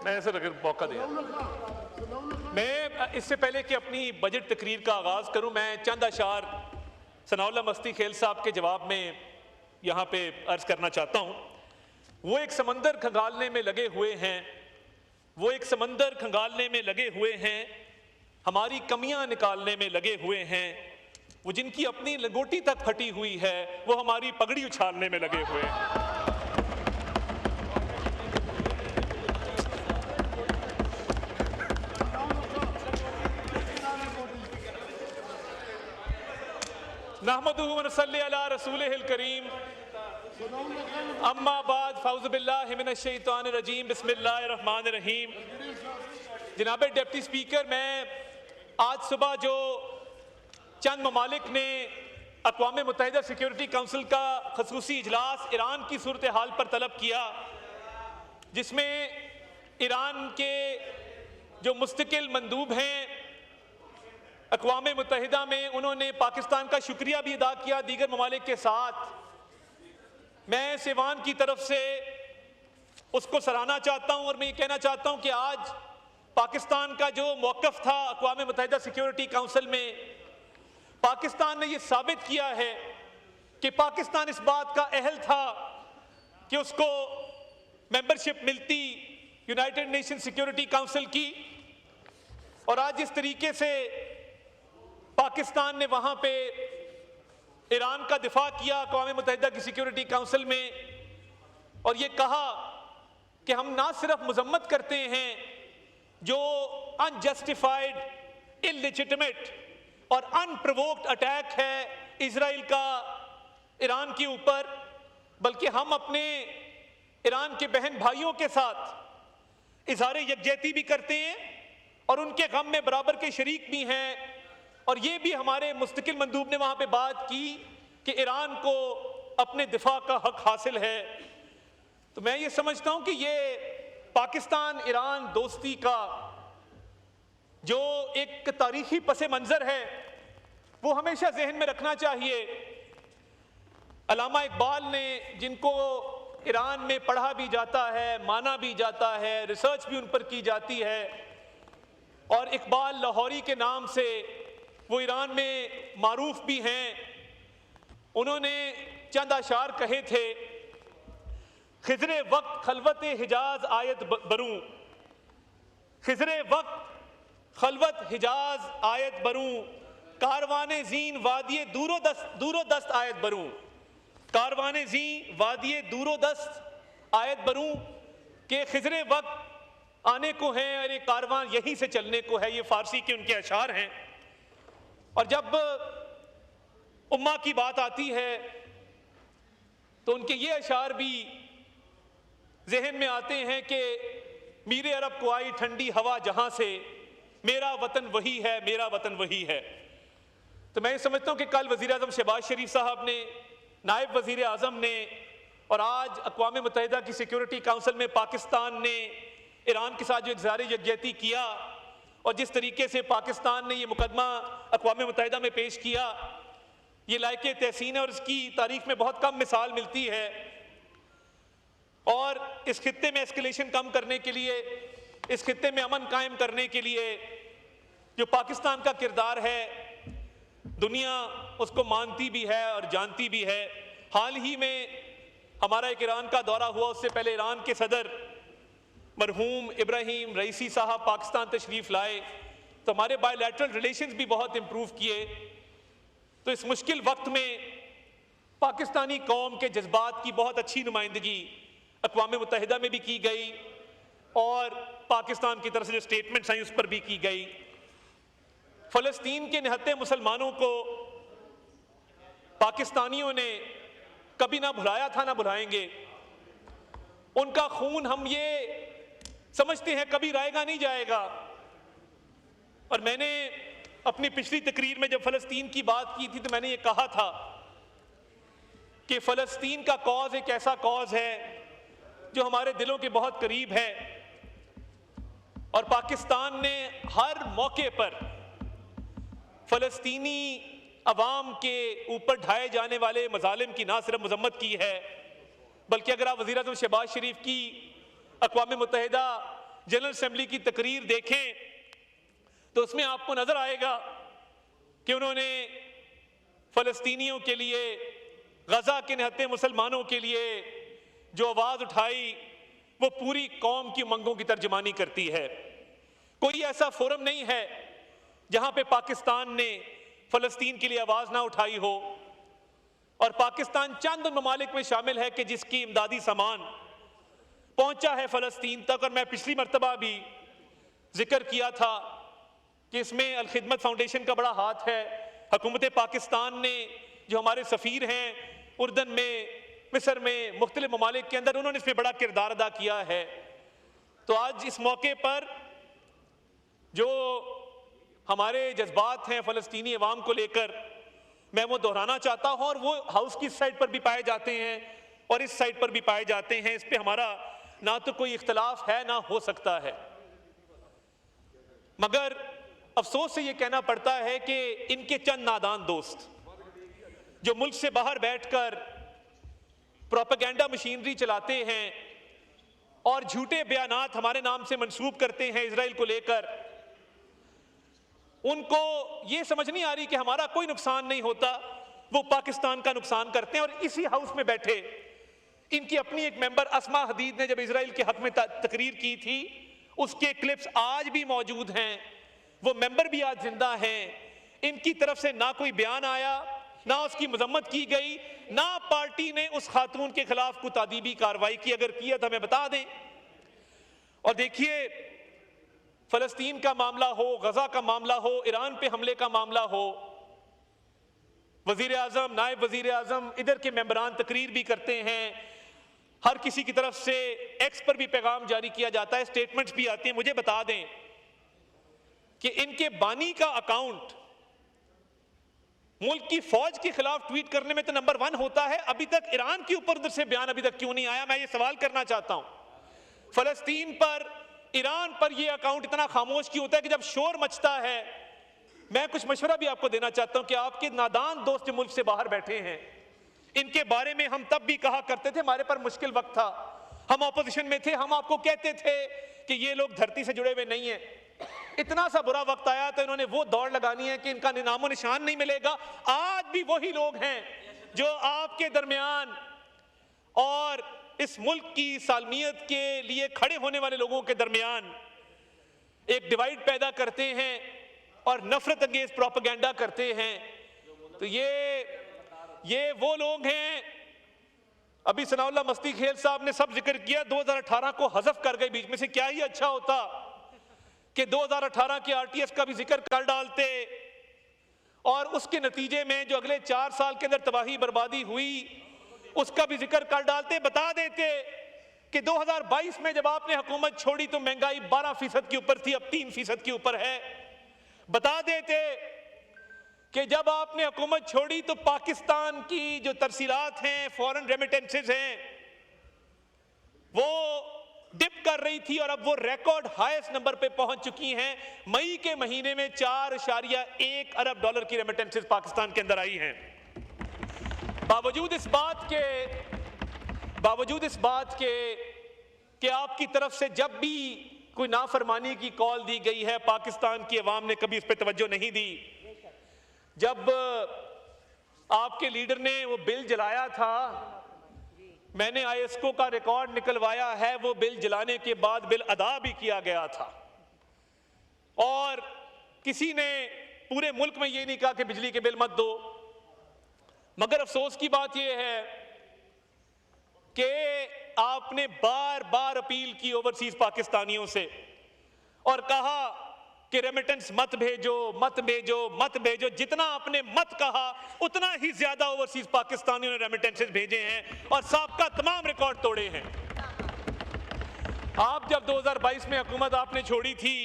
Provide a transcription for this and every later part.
मैं सर अगर मौका दिया, मैं इससे पहले कि अपनी बजट तकरीर का आगाज़ करूं, मैं चंद अशार सनाउल्लाह मस्ती खेल साहब के जवाब में यहाँ पे अर्ज करना चाहता हूँ। वो एक समंदर खंगालने में लगे हुए हैं, वो एक समंदर खंगालने में लगे हुए हैं, हमारी कमियां निकालने में लगे हुए हैं। वो जिनकी अपनी लंगोटी तक फटी हुई है, वो हमारी पगड़ी उछालने में लगे हुए हैं। नहमदुहु व नसल्ली अला रसूलिहिल करीम, अम्मा बाद, फ़ौज़ु बिल्लाहि मिनश शैतानिर रजीम, बिस्मिल्लाहिर रहमानिर रहीम। जनाब डिप्टी स्पीकर, मैं आज सुबह जो चंद ममालिक ने अक़वाम मुत्तहिदा सिक्योरिटी काउंसिल का ख़ुसूसी इजलास ईरान की सूरत हाल पर तलब किया, जिसमें ईरान के जो मुस्तकिल मंदूब हैं अक़वाम मुत्तहिदा में, उन्होंने पाकिस्तान का शुक्रिया भी अदा किया दीगर ममालिक के साथ। मैं सिवान की तरफ से उसको सराहना चाहता हूँ और मैं ये कहना चाहता हूँ कि आज पाकिस्तान का जो मौक़िफ़ था अक़वाम मुत्तहिदा सिक्योरिटी काउंसिल में, पाकिस्तान ने ये साबित किया है कि पाकिस्तान इस बात का अहल था कि उसको मेंबरशिप मिलती यूनाइटेड नेशन सिक्योरिटी काउंसिल की। और आज जिस तरीके से पाकिस्तान ने वहाँ पे ईरान का दिफा किया अक़वाम मुत्तहिदा की सिक्योरिटी काउंसिल में, और ये कहा कि हम ना सिर्फ मजम्मत करते हैं जो अनजस्टिफाइड, इललेजिटिमेट और अनप्रोवोक्ड अटैक है इजराइल का ईरान के ऊपर, बल्कि हम अपने ईरान के बहन भाइयों के साथ इजहार यकजहती भी करते हैं और उनके गम में बराबर के शरीक भी हैं। और ये भी हमारे मुस्तकिल मंदूब ने वहाँ पे बात की कि ईरान को अपने दिफा का हक हासिल है। तो मैं ये समझता हूँ कि ये पाकिस्तान ईरान दोस्ती का जो एक तारीखी पस मंज़र है, वो हमेशा जहन में रखना चाहिए। अल्लामा इकबाल ने, जिनको ईरान में पढ़ा भी जाता है, माना भी जाता है, रिसर्च भी उन पर की जाती है, और इकबाल लाहौरी के नाम से वो ईरान में मारूफ भी हैं, उन्होंने चंद अशार कहे थे। खिज़रे वक्त खलवत हिजाज आयत बरूं, खिज़रे वक्त खलवत हिजाज आयत बरूं, कारवाने जीन वादिये दूरो दस्त आयत बरूं, कारवाने जी वादिये दूरो दस्त आयत बरूं, के खिज़रे वक्त आने को है और ये कारवान यहीं से चलने को है। ये फारसी के उनके अशार हैं। और जब उम्मा की बात आती है तो उनके ये अशार भी जहन में आते हैं कि मीरे अरब को आई ठंडी हवा जहां से, मेरा वतन वही है, मेरा वतन वही है। तो मैं समझता हूं कि कल वज़ीर आज़म शहबाज शरीफ साहब ने, नायब वज़ीर आज़म ने, और आज अक़वाम मुत्तहिदा की सिक्योरिटी काउंसिल में पाकिस्तान ने ईरान के साथ जो इज़हार यकजहती किया और जिस तरीके से पाकिस्तान ने ये मुकदमा अक़वाम मुत्तहिदा में पेश किया, ये लायक़े तहसीन है और इसकी तारीख़ में बहुत कम मिसाल मिलती है। और इस खित्ते में एस्केलेशन कम करने के लिए, इस खित्ते में अमन कायम करने के लिए जो पाकिस्तान का किरदार है, दुनिया उसको मानती भी है और जानती भी है। हाल ही में हमारा एक ईरान का दौरा हुआ, उससे पहले ईरान के सदर मरहूम इब्राहिम रईसी साहब पाकिस्तान तशरीफ़ लाए, तो हमारे बायलैटरल रिलेशंस भी बहुत इम्प्रूव किए। तो इस मुश्किल वक्त में पाकिस्तानी कौम के जज्बात की बहुत अच्छी नुमाइंदगी अक़वाम मुत्तहिदा में भी की गई और पाकिस्तान की तरफ से जो स्टेटमेंट्स आई उस पर भी की गई। फ़लस्तीन के निहत्ते मुसलमानों को पाकिस्तानियों ने कभी ना भुलाया था, ना भुलाएंगे। उनका खून, हम ये समझते हैं, कभी रायगा नहीं जाएगा। और मैंने अपनी पिछली तकरीर में जब फ़लस्तीन की बात की थी तो मैंने ये कहा था कि फ़लस्तीन का कॉज एक ऐसा कॉज है जो हमारे दिलों के बहुत करीब है, और पाकिस्तान ने हर मौके पर फ़लस्तीनी अवाम के ऊपर ढाए जाने वाले मजालिम की ना सिर्फ मजम्मत की है, बल्कि अगर आप वज़ीर आज़म शहबाज शरीफ की अक़वाम मुत्तहिदा जनरल असेंबली की तकरीर देखें तो उसमें आपको नजर आएगा कि उन्होंने फलस्तीनियों के लिए, गजा के निहत्ते मुसलमानों के लिए जो आवाज उठाई वो पूरी कौम की मंगों की तर्जुमानी करती है। कोई ऐसा फोरम नहीं है जहां पे पाकिस्तान ने फलस्तीन के लिए आवाज ना उठाई हो, और पाकिस्तान चंद उन ममालिक में शामिल है कि जिसकी इमदादी सामान पहुंचा है फलस्तीन तक। और मैं पिछली मर्तबा भी जिक्र किया था कि इसमें अल खिदमत फाउंडेशन का बड़ा हाथ है। हुकूमत पाकिस्तान ने जो हमारे सफ़ीर हैं उर्दन में, मिस्र में, मुख्तलिफ ममालिक के अंदर, उन्होंने इसमें बड़ा किरदार अदा किया है। तो आज इस मौके पर जो हमारे जज्बात हैं फ़लस्तीनी अवाम को लेकर, मैं वो दोहराना चाहता हूँ। और वो हाउस की साइड पर भी पाए जाते हैं और इस साइड पर भी पाए जाते हैं। इस पर हमारा ना तो कोई इख्तलाफ है ना हो सकता है, मगर अफसोस से ये कहना पड़ता है कि इनके चंद नादान दोस्त जो मुल्क से बाहर बैठकर प्रोपेगेंडा मशीनरी चलाते हैं और झूठे बयानात हमारे नाम से मंसूब करते हैं इजराइल को लेकर, उनको ये समझ नहीं आ रही कि हमारा कोई नुकसान नहीं होता, वो पाकिस्तान का नुकसान करते हैं। और इसी हाउस में बैठे इनकी अपनी एक मेंबर अस्मा हदीद ने जब इजराइल के हक में तकरीर की थी, उसके क्लिप्स आज भी मौजूद हैं। वो मेंबर भी आज जिंदा हैं। इनकी तरफ से ना कोई बयान आया, ना उसकी मजम्मत की गई, ना पार्टी ने उस खातून के खिलाफ कोई तादीबी कार्रवाई की। अगर किया तो हमें बता दें। और देखिए, फलस्तीन का मामला हो, गजा का मामला हो, ईरान पे हमले का मामला हो, वजीर आजम, नायब वजीर आजम, इधर के मेंबरान तकरीर भी करते हैं। हर किसी की तरफ से एक्स पर भी पैगाम जारी किया जाता है, स्टेटमेंट्स भी आती हैं। मुझे बता दें कि इनके बानी का अकाउंट मुल्क की फौज के खिलाफ ट्वीट करने में तो नंबर 1 होता है। अभी तक ईरान के ऊपर उधर से बयान अभी तक क्यों नहीं आया? मैं ये सवाल करना चाहता हूं। फलस्तीन पर, ईरान पर ये अकाउंट इतना खामोश क्यों होता है कि जब शोर मचता है? मैं कुछ मशवरा भी आपको देना चाहता हूं कि आपके नादान दोस्त जो मुल्क से बाहर बैठे हैं, इनके बारे में हम तब भी कहा करते थे, हमारे पर मुश्किल वक्त था, हम ऑपोजिशन में थे, हम आपको कहते थे कि ये लोग धरती से जुड़े हुए नहीं हैं। इतना सा बुरा वक्त आया तो इन्होंने वो दौड़ लगानी है कि इनका नामो निशान नहीं मिलेगा। आज भी वही लोग हैं जो आपके दरमियान और इस मुल्क की सालमियत के लिए खड़े होने वाले लोगों के दरमियान एक डिवाइड पैदा करते हैं और नफरत अंगेज प्रोपेगेंडा करते हैं। तो ये वो लोग हैं। अभी सनाउल्लाह मस्ती खेल साहब ने सब जिक्र किया, 2018 को हज़फ कर गए बीच में से। क्या ही अच्छा होता कि 2018 के आरटीएस का भी जिक्र कर डालते और उसके नतीजे में जो अगले 4 साल के अंदर तबाही बर्बादी हुई उसका भी जिक्र कर डालते। बता देते कि 2022 में जब आपने हुकूमत छोड़ी तो महंगाई 12% के ऊपर थी, अब 3% के ऊपर है। बता देते कि जब आपने हुकूमत छोड़ी तो पाकिस्तान की जो तरसीलात हैं, फॉरेन रेमिटेंसेस हैं, वो डिप कर रही थी और अब वो रिकॉर्ड हाईएस्ट नंबर पे पहुंच चुकी हैं। मई के महीने में 4.1 अरब डॉलर की रेमिटेंसेस पाकिस्तान के अंदर आई हैं। बावजूद इस बात के कि आपकी तरफ से जब भी कोई नाफरमानी की कॉल दी गई है, पाकिस्तान की अवाम ने कभी उस पर तवज्जो नहीं दी। जब आपके लीडर ने वो बिल जलाया था, मैंने आईएसको का रिकॉर्ड निकलवाया है, वो बिल जलाने के बाद बिल अदा भी किया गया था और किसी ने पूरे मुल्क में ये नहीं कहा कि बिजली के बिल मत दो। मगर अफसोस की बात यह है कि आपने बार बार अपील की ओवरसीज पाकिस्तानियों से और कहा कि रेमिटेंस मत भेजो, मत भेजो, मत भेजो। जितना आपने मत कहा उतना ही ज्यादा ओवरसीज पाकिस्तानियों ने रेमिटेंसेस भेजे हैं और साबका तमाम रिकॉर्ड तोड़े हैं। आप जब 2022 में हुकूमत आपने छोड़ी थी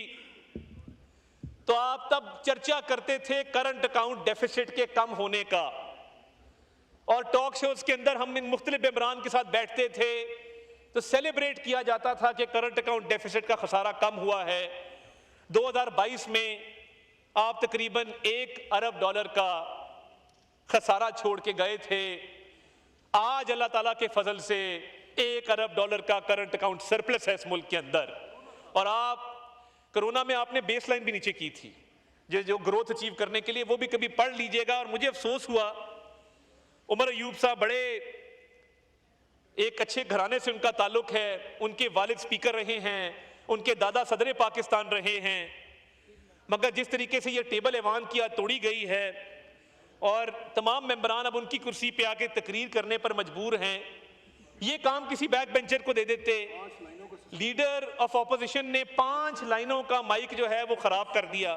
तो आप तब चर्चा करते थे करंट अकाउंट डेफिसिट के कम होने का, और टॉक शोज के अंदर हम इन मुख्तलिफ मेंबरान के साथ बैठते थे तो सेलिब्रेट किया जाता था कि करंट अकाउंट डेफिसिट का खसारा कम हुआ है। 2022 में आप तकरीबन 1 अरब डॉलर का खसारा छोड़ के गए थे। आज अल्लाह ताला के फजल से 1 अरब डॉलर का करंट अकाउंट सरप्लस है इस मुल्क के अंदर और आप कोरोना में आपने बेस लाइन भी नीचे की थी जो ग्रोथ अचीव करने के लिए, वो भी कभी पढ़ लीजिएगा। और मुझे अफसोस हुआ, उमर अयूब साहब बड़े एक अच्छे घराने से उनका ताल्लुक है, उनके वालिद स्पीकर रहे हैं, उनके दादा सदर पाकिस्तान रहे हैं, मगर जिस तरीके से ये टेबल ऐवान किया तोड़ी गई है और तमाम मेंबरान अब उनकी कुर्सी पे आके तकरीर करने पर मजबूर हैं। ये काम किसी बैक बेंचर को दे देते। लीडर ऑफ ऑपोजिशन ने 5 लाइनों का माइक जो है वो खराब कर दिया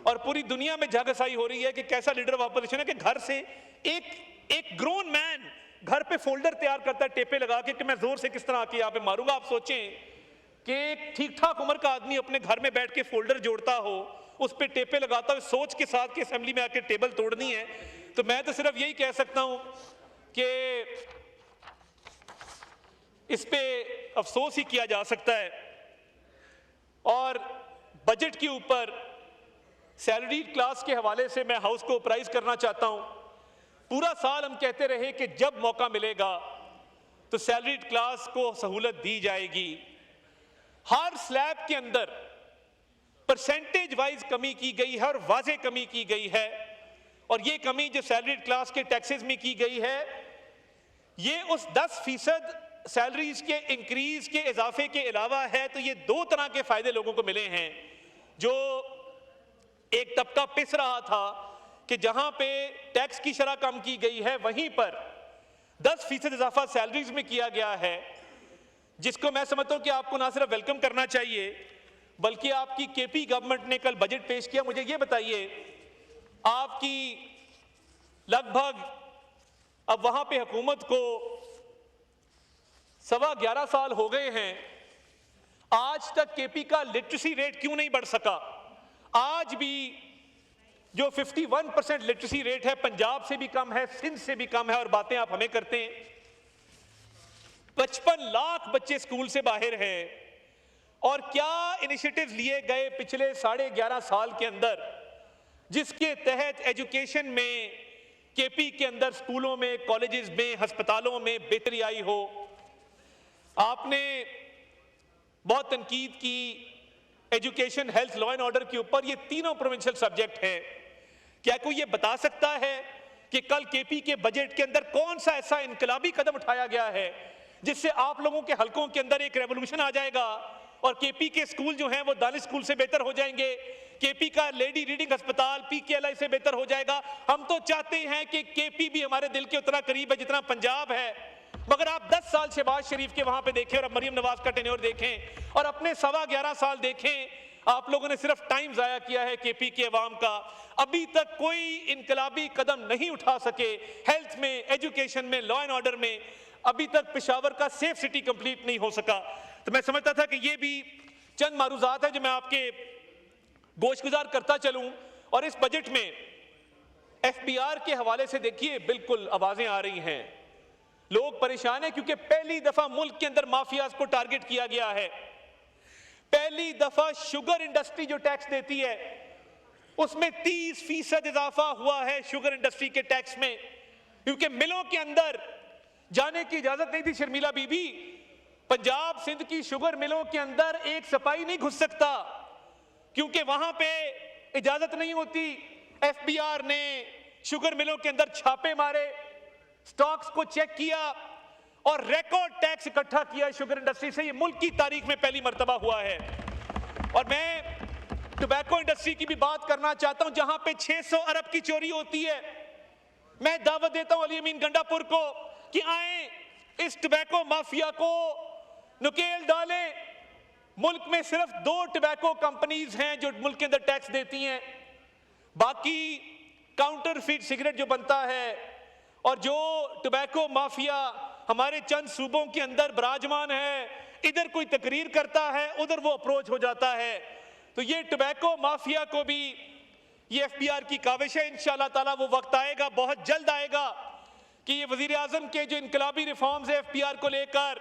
और पूरी दुनिया में झगसाई हो रही है कि कैसा लीडर ऑफ ऑपोजिशन है कि घर से एक ग्रोन मैन घर पे फोल्डर तैयार करता है टेपे लगा के कि मैं जोर से किस तरह आके यहाँ पे मारूंगा। आप सोचें कि एक ठीक ठाक उम्र का आदमी अपने घर में बैठ के फोल्डर जोड़ता हो, उस पे टेपे लगाता हो सोच के साथ कि असेंबली में आके टेबल तोड़नी है। तो मैं तो सिर्फ यही कह सकता हूं कि इस पे अफसोस ही किया जा सकता है। और बजट के ऊपर सैलरी क्लास के हवाले से मैं हाउस को अप्राइज करना चाहता हूं। पूरा साल हम कहते रहे कि जब मौका मिलेगा तो सैलरी क्लास को सहूलत दी जाएगी। हर स्लैब के अंदर परसेंटेज वाइज कमी की गई है और वाज़े कमी की गई है। और ये कमी जो सैलरी क्लास के टैक्सेस में की गई है, ये उस 10% सैलरीज के इंक्रीज के इजाफे के अलावा है। तो ये 2 तरह के फायदे लोगों को मिले हैं। जो एक तबका पिस रहा था कि जहां पे टैक्स की शरह कम की गई है, वहीं पर 10% इजाफा सैलरीज में किया गया है, जिसको मैं समझता हूं कि आपको ना सिर्फ वेलकम करना चाहिए बल्कि आपकी केपी गवर्नमेंट ने कल बजट पेश किया। मुझे ये बताइए, आपकी लगभग अब वहां पे हुकूमत को 11.25 साल हो गए हैं, आज तक केपी का लिटरेसी रेट क्यों नहीं बढ़ सका? आज भी जो 51% लिटरेसी रेट है पंजाब से भी कम है, सिंध से भी कम है। और बातें आप हमें करते हैं, 55 लाख बच्चे स्कूल से बाहर हैं। और क्या इनिशिएटिव्स लिए गए पिछले 11.5 साल के अंदर जिसके तहत एजुकेशन में केपी के अंदर स्कूलों में, कॉलेजेस में, अस्पतालों में बेहतरी आई हो? आपने बहुत तनकीद की education, health, law and order के ऊपर। ये तीनों प्रोविंशियल सब्जेक्ट हैं। क्या कोई ये बता सकता है कि कल केपी के बजट के अंदर कौन सा ऐसा इनकलाबी कदम उठाया गया है जिससे आप लोगों के हलकों के अंदर एक रेवोल्यूशन आ जाएगा और केपी के स्कूल जो हैं वो दानिश स्कूल से बेहतर हो जाएंगे, केपी का लेडी रीडिंग अस्पताल पीकेएलआई से बेहतर हो जाएगा? हम तो चाहते हैं कि केपी भी हमारे दिल के उतना करीब है जितना पंजाब है। मगर आप 10 साल शहबाज शरीफ के वहां पे देखें और अब मरियम नवाज का टेन्योर देखें और अपने 11.25 साल देखें, आप लोगों ने सिर्फ टाइम जाया किया है केपी के अवाम का। अभी तक कोई इनकलाबी कदम नहीं उठा सके हेल्थ में, एजुकेशन में, लॉ एंड ऑर्डर में। अभी तक पेशावर का सेफ सिटी कंप्लीट नहीं हो सका। तो मैं समझता था कि ये भी चंद मारूजात है जो मैं आपके गोशगुजार करता चलूं। और इस बजट में एफबीआर के हवाले से देखिए, बिल्कुल आवाजें आ रही हैं, लोग परेशान हैं क्योंकि पहली दफा मुल्क के अंदर माफियाज को टारगेट किया गया है। पहली दफा शुगर इंडस्ट्री जो टैक्स देती है उसमें 30% इजाफा हुआ है शुगर इंडस्ट्री के टैक्स में, क्योंकि मिलों के अंदर जाने की इजाजत नहीं थी। शर्मिला बीबी, पंजाब सिंध की शुगर मिलों के अंदर एक सिपाही नहीं घुस सकता क्योंकि वहां पे इजाजत नहीं होती। एफबीआर ने शुगर मिलों के अंदर छापे मारे, स्टॉक्स को चेक किया और रिकॉर्ड टैक्स इकट्ठा किया शुगर इंडस्ट्री से। ये मुल्क की तारीख में पहली मर्तबा हुआ है। और मैं टोबैको इंडस्ट्री की भी बात करना चाहता हूं जहां पे 600 अरब की चोरी होती है। मैं दावत देता हूं अली अमीन गंडापुर को कि आए इस टोबैको माफिया को नुकेल डालें। मुल्क में सिर्फ 2 टोबैको कंपनीज हैं जो मुल्क के अंदर टैक्स देती हैं, बाकी काउंटरफीट सिगरेट जो बनता है और जो टोबैको माफिया हमारे चंद सूबों के अंदर विराजमान है, इधर कोई तकरीर करता है उधर वो अप्रोच हो जाता है। तो ये टोबैको माफिया को भी ये एफबीआर की काविश है। इंशाअल्लाह ताला वो वक्त आएगा, बहुत जल्द आएगा कि ये वजीर आजम के जो इनकलाबी रिफॉर्म्स है एफबीआर को लेकर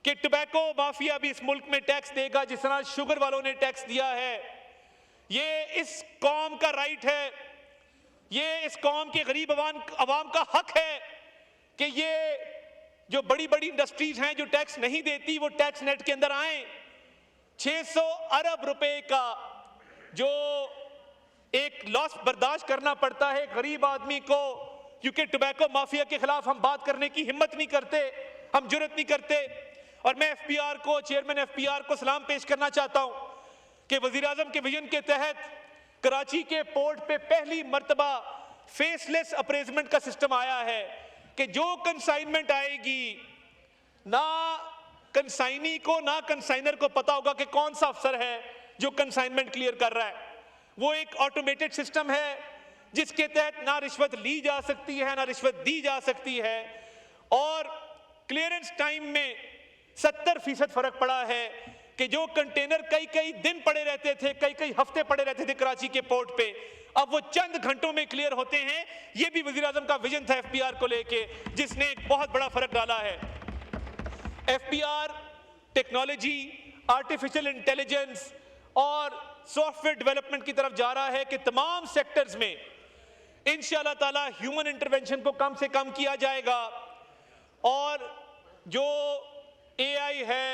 कि टोबैको माफिया भी इस मुल्क में टैक्स देगा जिस तरह शुगर वालों ने टैक्स दिया है। ये इस कौम का राइट है, ये इस कौम के गरीब अवाम का हक है कि ये जो बड़ी बड़ी इंडस्ट्रीज हैं जो टैक्स नहीं देती वो टैक्स नेट के अंदर आए। 600 अरब रुपए का जो एक लॉस बर्दाश्त करना पड़ता है गरीब आदमी को, क्योंकि टोबैको माफिया के खिलाफ हम बात करने की हिम्मत नहीं करते, हम जुर्रत नहीं करते। और मैं एफपीआर को, चेयरमैन एफपीआर को सलाम पेश करना चाहता हूं कि वजीर आजम के विजन के तहत कराची के पोर्ट पे पहली मर्तबा फेसलेस अप्रेजमेंट का सिस्टम आया है कि जो कंसाइनमेंट आएगी, ना कंसाइनी को ना कंसाइनर को पता होगा कि कौन सा अफसर है जो कंसाइनमेंट क्लियर कर रहा है। वो एक ऑटोमेटेड सिस्टम है जिसके तहत ना रिश्वत ली जा सकती है ना रिश्वत दी जा सकती है, और क्लियरेंस टाइम में 70% फर्क पड़ा है कि जो कंटेनर कई कई दिन पड़े रहते थे, कई कई हफ्ते पड़े रहते थे कराची के पोर्ट पे, अब वो चंद घंटों में क्लियर होते हैं। ये भी वजीर आजम का विजन था एफपीआर को लेके, जिसने एक बहुत बड़ा फर्क डाला है। एफपीआर टेक्नोलॉजी, आर्टिफिशियल इंटेलिजेंस और सॉफ्टवेयर डेवलपमेंट की तरफ जा रहा है कि तमाम सेक्टर्स में इंशाअल्लाह ताला ह्यूमन इंटरवेंशन को कम से कम किया जाएगा, और जो एआई है,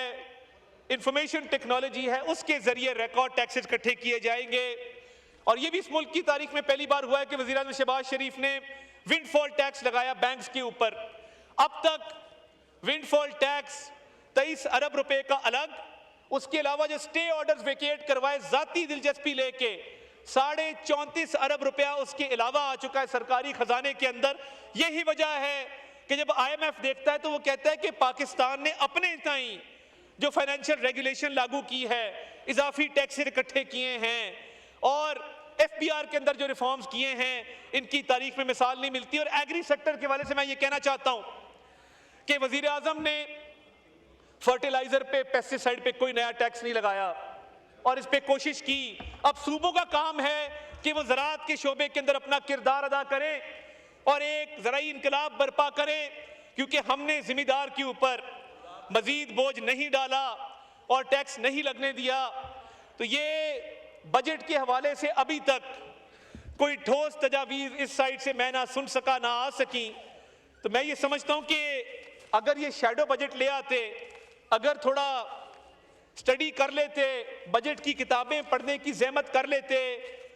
इंफॉर्मेशन टेक्नोलॉजी है, उसके जरिए रिकॉर्ड टैक्सेस इकट्ठे किए जाएंगे। और ये भी इस मुल्क की तारीख में पहली बार हुआ है कि वज़ीर आज़म शहबाज शरीफ ने विंडफॉल टैक्स लगाया बैंक्स के ऊपर। अब तक विंडफॉल टैक्स 23 अरब रुपए का अलग, उसके अलावा जो स्टे ऑर्डर्स वेकेट करवाए जाती दिलचस्पी लेके 34.5 अरब रुपया उसके अलावा आ चुका है सरकारी खजाने के अंदर। यही वजह है कि जब IMF देखता है तो वो कहता है कि पाकिस्तान ने अपने ताईं जो फाइनेंशियल रेगुलेशन लागू की है, इजाफी टैक्स इकट्ठे किए हैं, और एफपीआर के अंदर जो रिफॉर्म्स किए हैं, इनकी तारीख में मिसाल नहीं मिलती। और एग्री सेक्टर के वाले से मैं ये कहना चाहता हूं कि वजीर आजम ने फर्टिलाइजर पे, पेस्टिसाइड पे कोई नया टैक्स नहीं लगाया और इस पे कोशिश की। अब सूबों का काम है कि वो ज़राअत के शोबे के अंदर अपना किरदार अदा करें और एक ज़राई इनकलाब बर्पा करें, क्योंकि हमने जिम्मेदार के ऊपर मजीद बोझ नहीं डाला और टैक्स नहीं लगने दिया। तो ये बजट के हवाले से अभी तक कोई ठोस तजावीज़ इस साइड से मैं ना सुन सका ना आ सकी। तो मैं ये समझता हूं कि अगर ये शैडो बजट ले आते, अगर थोड़ा स्टडी कर लेते, बजट की किताबें पढ़ने की जहमत कर लेते,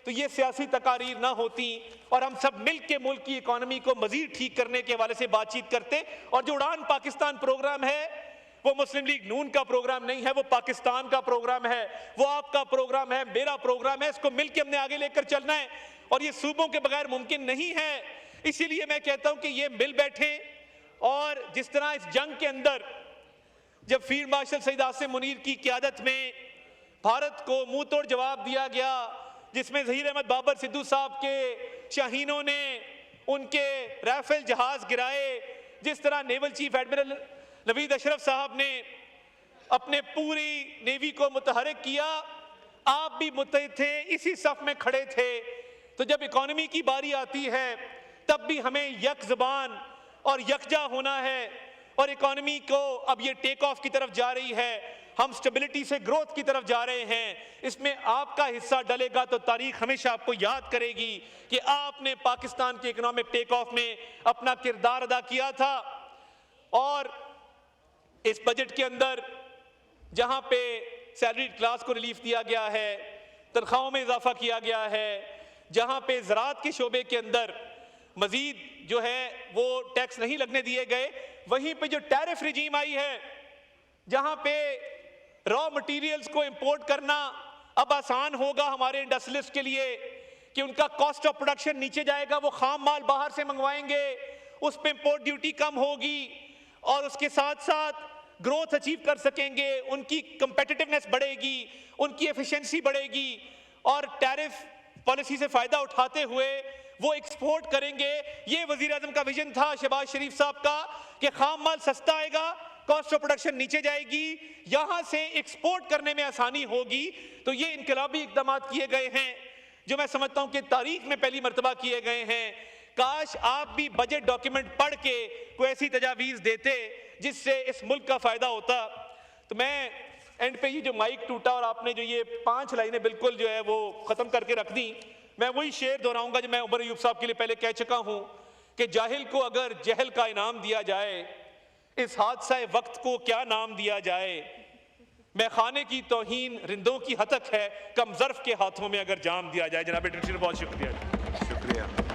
तो ये सियासी तकारीर ना होती और हम सब मिल के मुल्क की इकॉनमी को मजीद ठीक करने के हवाले से बातचीत करते। और जो उड़ान पाकिस्तान प्रोग्राम है वो मुस्लिम लीग नून का प्रोग्राम नहीं है, वो पाकिस्तान का प्रोग्राम है, वो आपका प्रोग्राम है, मेरा प्रोग्राम है। इसको मिल के हमने आगे लेकर चलना है और ये सूबों के बगैर मुमकिन नहीं है। इसीलिए मैं कहता हूं कि ये मिल बैठे, और जिस तरह इस जंग के अंदर जब फील्ड मार्शल सईद आसिम मुनीर की क़यादत में भारत को मुंह तोड़ जवाब दिया गया, जिसमें ज़हीर अहमद बाबर सिद्धू साहब के शाहीनों ने उनके राफेल जहाज गिराए, जिस तरह naval chief admiral Naveed Ashraf साहब ने अपने पूरी नेवी को मुतहरिक किया, आप भी मुत्तहिद थे, इसी सफ में खड़े थे। तो जब इकॉनमी की बारी आती है तब भी हमें यक ज़बान और यकजा होना है, और इकॉनमी को अब ये टेक ऑफ की तरफ जा रही है, हम स्टेबिलिटी से ग्रोथ की तरफ जा रहे हैं। इसमें आपका हिस्सा डलेगा तो तारीख हमेशा आपको याद करेगी कि आपने पाकिस्तान के इकोनॉमिक टेक ऑफ में अपना किरदार अदा किया था। और इस बजट के अंदर जहां पे सैलरी क्लास को रिलीफ दिया गया है, तनख्वाहों में इजाफा किया गया है, जहां पे ज़राअत के शोबे के अंदर मजीद जो है वो टैक्स नहीं लगने दिए गए, वहीं पे जो टैरिफ रिजीम आई है, जहां पे रॉ मटेरियल्स को इंपोर्ट करना अब आसान होगा हमारे इंडस्ट्रियलिस्ट के लिए कि उनका कॉस्ट ऑफ प्रोडक्शन नीचे जाएगा, वो खाम माल बाहर से मंगवाएंगे, उस पर इंपोर्ट ड्यूटी कम होगी और उसके साथ साथ ग्रोथ अचीव कर सकेंगे, उनकी कंपेटिटिवनेस बढ़ेगी, उनकी एफिशिएंसी बढ़ेगी और टैरिफ पॉलिसी से फायदा उठाते हुए वो एक्सपोर्ट करेंगे। ये वजीर आजम का विजन था शहबाज शरीफ साहब का कि खाम माल सस्ता आएगा, कॉस्ट ऑफ प्रोडक्शन नीचे जाएगी, यहां से एक्सपोर्ट करने में आसानी होगी। तो ये इनकलाबी इकदाम किए गए हैं जो मैं समझता हूं कि तारीख में पहली मर्तबा किए गए हैं। काश आप भी बजट डॉक्यूमेंट पढ़ के कोई ऐसी तजावीज़ देते जिससे इस मुल्क का फ़ायदा होता। तो मैं एंड पे ये जो माइक टूटा और आपने जो ये 5 लाइनें बिल्कुल जो है वो ख़त्म करके रख दी, मैं वही शेर दोहराऊंगा जो मैं उमर अयूब साहब के लिए पहले कह चुका हूँ कि जाहिल को अगर जहल का इनाम दिया जाए, इस हादसा वक्त को क्या नाम दिया जाए। मैखाने की तौहीन रिंदों की हतक है, कम ज़र्फ के हाथों में अगर जाम दिया जाए। जनाब डिप्टी स्पीकर बहुत शुक्रिया। शुक्रिया।